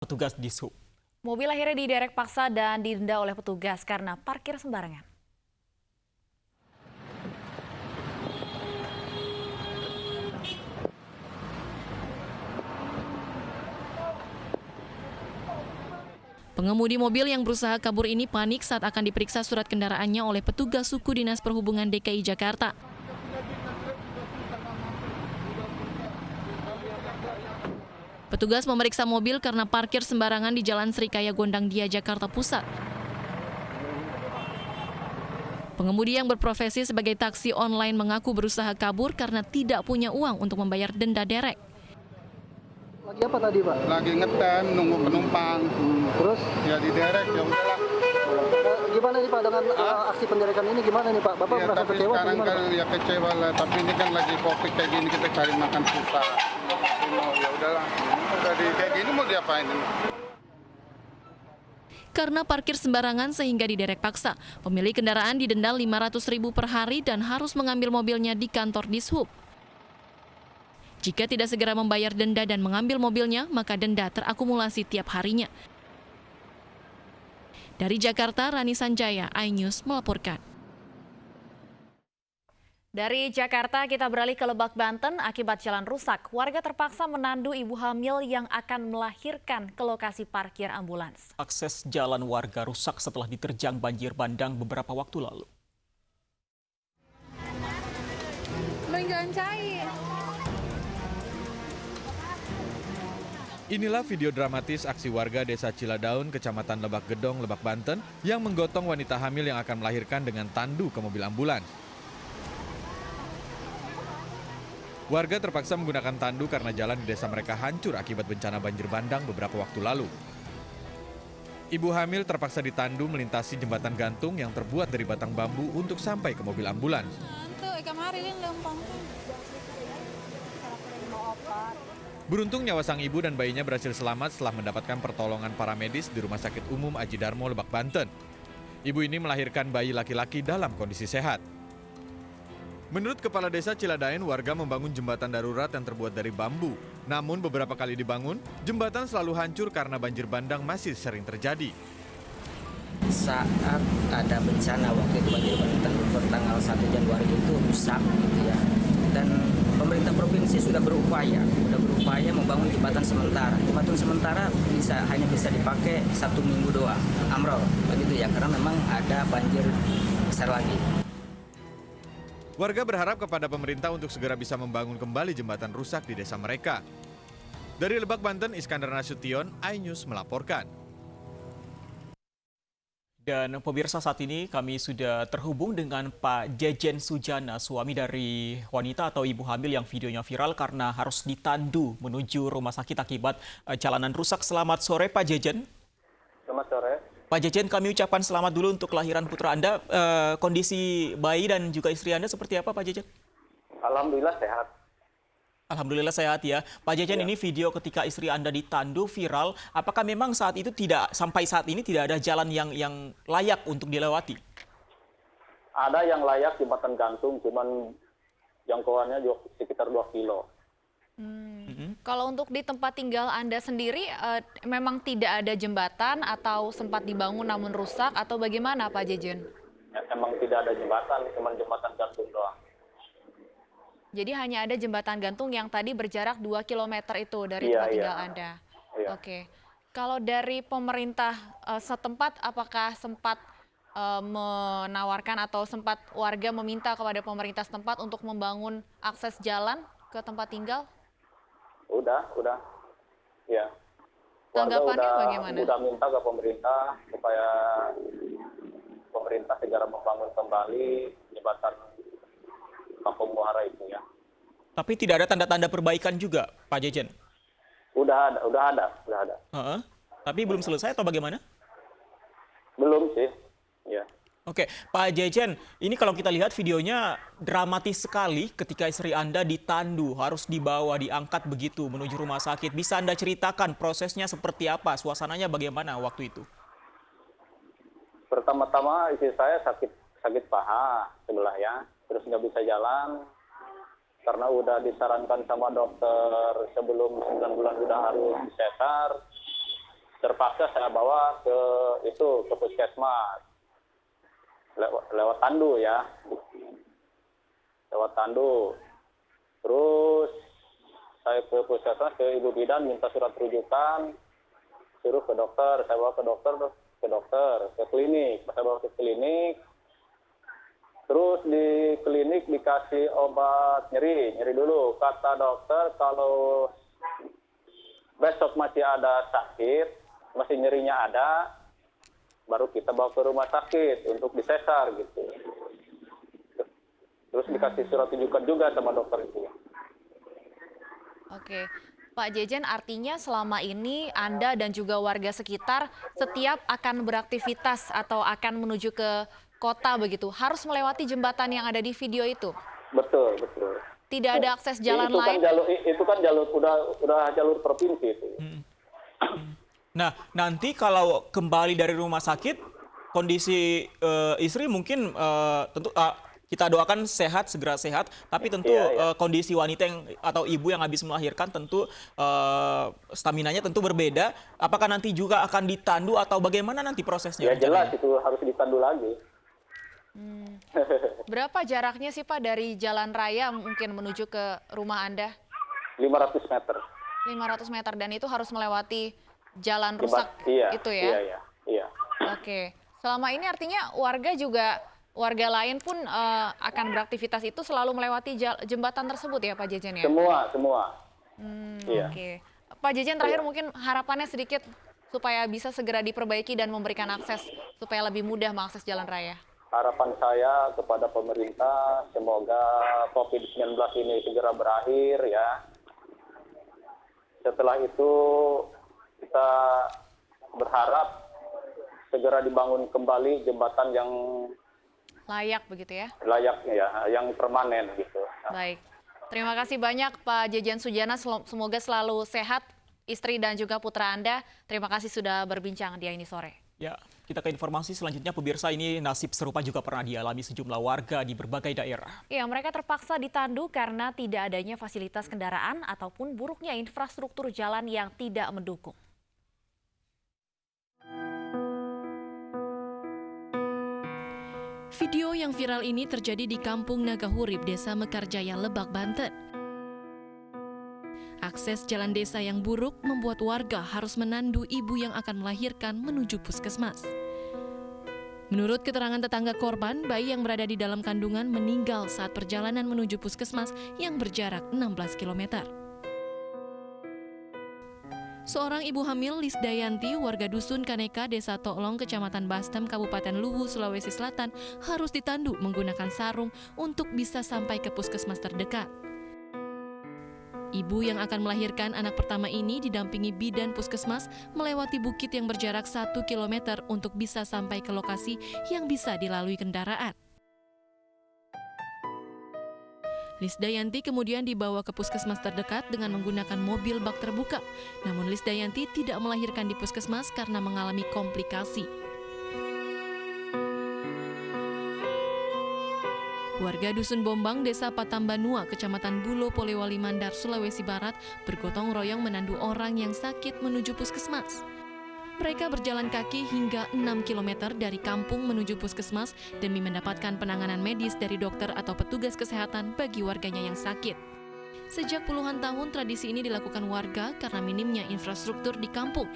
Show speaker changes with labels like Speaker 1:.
Speaker 1: petugas di sub.
Speaker 2: Mobil akhirnya diderek paksa dan didenda oleh petugas karena parkir sembarangan. Pengemudi mobil yang berusaha kabur ini panik saat akan diperiksa surat kendaraannya oleh petugas suku Dinas Perhubungan DKI Jakarta. Petugas memeriksa mobil karena parkir sembarangan di Jalan Srikaya Gondangdia, Jakarta Pusat. Pengemudi yang berprofesi sebagai taksi online mengaku berusaha kabur karena tidak punya uang untuk membayar denda derek.
Speaker 3: Lagi apa tadi, Pak?
Speaker 4: Lagi ngetem, nunggu penumpang.
Speaker 3: Terus?
Speaker 4: Ya diderek, ya udahlah.
Speaker 3: Gimana nih Pak dengan aksi penderekan ini gimana nih Pak? Bapak
Speaker 4: Ya,
Speaker 3: merasa
Speaker 4: tapi
Speaker 3: kecewa?
Speaker 4: sekarang kan ya kecewa lah. Tapi ini kan lagi COVID kayak gini, kita cari makan susah. Ya udahlah, udah kayak gini mau diapain ini?
Speaker 2: Karena parkir sembarangan sehingga diderek paksa, pemilik kendaraan didenda Rp500.000 per hari dan harus mengambil mobilnya di kantor Dishub. Jika tidak segera membayar denda dan mengambil mobilnya, maka denda terakumulasi tiap harinya. Dari Jakarta, Rani Sanjaya, iNews melaporkan. Dari Jakarta kita beralih ke Lebak, Banten. Akibat jalan rusak, warga terpaksa menandu ibu hamil yang akan melahirkan ke lokasi parkir ambulans.
Speaker 1: Akses jalan warga rusak setelah diterjang banjir bandang beberapa waktu lalu.
Speaker 5: Inilah video dramatis aksi warga Desa Ciladaun, Kecamatan Lebak Gedong, Lebak Banten, yang menggotong wanita hamil yang akan melahirkan dengan tandu ke mobil ambulans. Warga terpaksa menggunakan tandu karena jalan di desa mereka hancur akibat bencana banjir bandang beberapa waktu lalu. Ibu hamil terpaksa ditandu melintasi jembatan gantung yang terbuat dari batang bambu untuk sampai ke mobil ambulans. Beruntung nyawa sang ibu dan bayinya berhasil selamat setelah mendapatkan pertolongan para medis di Rumah Sakit Umum Aji Darmo, Lebak Banten. Ibu ini melahirkan bayi laki-laki dalam kondisi sehat. Menurut Kepala Desa Ciladaun, warga membangun jembatan darurat yang terbuat dari bambu. Namun beberapa kali dibangun, jembatan selalu hancur karena banjir bandang masih sering terjadi.
Speaker 6: Saat ada bencana waktu itu banjir bandang tanggal 1 Januari itu rusak gitu ya. Dan pemerintah provinsi sudah berupaya membangun jembatan sementara. Jembatan sementara hanya bisa dipakai 1 minggu doang, amrol begitu ya, karena memang ada banjir besar lagi.
Speaker 5: Warga berharap kepada pemerintah untuk segera bisa membangun kembali jembatan rusak di desa mereka. Dari Lebak, Banten, Iskandar Nasution, iNews melaporkan.
Speaker 1: Dan pemirsa, saat ini kami sudah terhubung dengan Pak Jejen Sujana, suami dari wanita atau ibu hamil yang videonya viral karena harus ditandu menuju rumah sakit akibat jalanan rusak. Selamat sore Pak Jejen.
Speaker 7: Selamat sore.
Speaker 1: Pak Jejen, kami ucapkan selamat dulu untuk kelahiran putra Anda. Kondisi bayi dan juga istri Anda seperti apa Pak Jejen?
Speaker 7: Alhamdulillah sehat.
Speaker 1: Alhamdulillah sehat ya. Pak Jejen, ini video ketika istri Anda ditandu viral. Apakah memang saat itu sampai saat ini tidak ada jalan yang layak untuk dilewati?
Speaker 7: Ada yang layak jembatan gantung, cuman jangkauannya sekitar 2 kilo.
Speaker 2: Kalau untuk di tempat tinggal Anda sendiri, memang tidak ada jembatan atau sempat dibangun namun rusak atau bagaimana Pak Jejen?
Speaker 7: Ya, emang tidak ada jembatan, cuman jembatan gantung doang.
Speaker 2: Jadi hanya ada jembatan gantung yang tadi berjarak 2 km itu dari tempat tinggal Anda.
Speaker 7: Iya.
Speaker 2: Oke. Kalau dari pemerintah setempat, apakah sempat menawarkan atau sempat warga meminta kepada pemerintah setempat untuk membangun akses jalan ke tempat tinggal?
Speaker 7: Udah. Ya.
Speaker 2: Tanggapannya bagaimana?
Speaker 7: Udah minta ke pemerintah supaya pemerintah segera membangun kembali jembatan Kampung Muara itu ya.
Speaker 1: Tapi tidak ada tanda-tanda perbaikan juga, Pak Jejen?
Speaker 7: Udah ada.
Speaker 1: Tapi belum selesai atau bagaimana?
Speaker 7: Belum sih, ya.
Speaker 1: Oke, Pak Jejen, ini kalau kita lihat videonya dramatis sekali ketika istri Anda ditandu, harus dibawa, diangkat begitu menuju rumah sakit. Bisa Anda ceritakan prosesnya seperti apa, suasananya bagaimana waktu itu?
Speaker 7: Pertama-tama istri saya sakit paha sebelah ya. Terus nggak bisa jalan karena udah disarankan sama dokter sebelum 9 bulan udah harus sesar. terpaksa saya bawa ke puskesmas lewat tandu ya, lewat tandu. Terus saya ke puskesmas, ke ibu bidan minta surat rujukan, suruh ke dokter. Saya bawa ke dokter, ke klinik. Saya bawa ke klinik. Terus di klinik dikasih obat nyeri dulu. Kata dokter kalau besok masih ada sakit, masih nyerinya ada, baru kita bawa ke rumah sakit untuk disesar gitu. Terus dikasih surat rujukan juga sama dokter itu.
Speaker 8: Oke, Pak Jejen, artinya selama ini Anda dan juga warga sekitar setiap akan beraktivitas atau akan menuju ke kota begitu, harus melewati jembatan yang ada di video itu?
Speaker 7: Betul.
Speaker 8: Tidak ada akses jalan lain?
Speaker 7: Itu kan jalur udah jalur provinsi itu.
Speaker 1: Nah, nanti kalau kembali dari rumah sakit, kondisi istri mungkin tentu kita doakan segera sehat, tapi tentu kondisi wanita atau ibu yang habis melahirkan tentu staminanya tentu berbeda. Apakah nanti juga akan ditandu atau bagaimana nanti prosesnya?
Speaker 7: Ya jelas itu harus ditandu lagi.
Speaker 8: Berapa jaraknya sih Pak dari jalan raya mungkin menuju ke rumah Anda?
Speaker 7: 500 meter.
Speaker 8: 500 meter, dan itu harus melewati jalan rusak itu ya? Iya. Oke. Selama ini artinya warga lain pun akan beraktivitas itu selalu melewati jembatan tersebut ya Pak Jejen ya?
Speaker 7: Semua. Iya.
Speaker 8: Oke. Pak Jejen, terakhir mungkin harapannya sedikit supaya bisa segera diperbaiki dan memberikan akses supaya lebih mudah mengakses jalan raya.
Speaker 7: Harapan saya kepada pemerintah, semoga COVID-19 ini segera berakhir ya. Setelah itu kita berharap segera dibangun kembali jembatan yang
Speaker 8: layak begitu ya?
Speaker 7: Layaknya ya, yang permanen gitu.
Speaker 8: Baik. Terima kasih banyak Pak Jejen Sujana, semoga selalu sehat istri dan juga putra Anda. Terima kasih sudah berbincang di ini sore.
Speaker 1: Ya, kita ke informasi selanjutnya. Pemirsa, ini nasib serupa juga pernah dialami sejumlah warga di berbagai daerah.
Speaker 8: Ya, mereka terpaksa ditandu karena tidak adanya fasilitas kendaraan ataupun buruknya infrastruktur jalan yang tidak mendukung.
Speaker 2: Video yang viral ini terjadi di Kampung Nagahurib, Desa Mekarjaya, Lebak, Banten. Akses jalan desa yang buruk membuat warga harus menandu ibu yang akan melahirkan menuju puskesmas. Menurut keterangan tetangga korban, bayi yang berada di dalam kandungan meninggal saat perjalanan menuju puskesmas yang berjarak 16 km. Seorang ibu hamil, Lisdayanti, warga dusun Kaneka, Desa Toklong, Kecamatan Bastem, Kabupaten Luwu, Sulawesi Selatan, harus ditandu menggunakan sarung untuk bisa sampai ke puskesmas terdekat. Ibu yang akan melahirkan anak pertama ini didampingi bidan puskesmas melewati bukit yang berjarak 1 km untuk bisa sampai ke lokasi yang bisa dilalui kendaraan. Lisdayanti kemudian dibawa ke puskesmas terdekat dengan menggunakan mobil bak terbuka. Namun Lisdayanti tidak melahirkan di puskesmas karena mengalami komplikasi. Warga Dusun Bombang, Desa Patambanua, Kecamatan Bulo, Polewali Mandar, Sulawesi Barat, bergotong royong menandu orang yang sakit menuju puskesmas. Mereka berjalan kaki hingga 6 km dari kampung menuju puskesmas demi mendapatkan penanganan medis dari dokter atau petugas kesehatan bagi warganya yang sakit. Sejak puluhan tahun, tradisi ini dilakukan warga karena minimnya infrastruktur di kampung.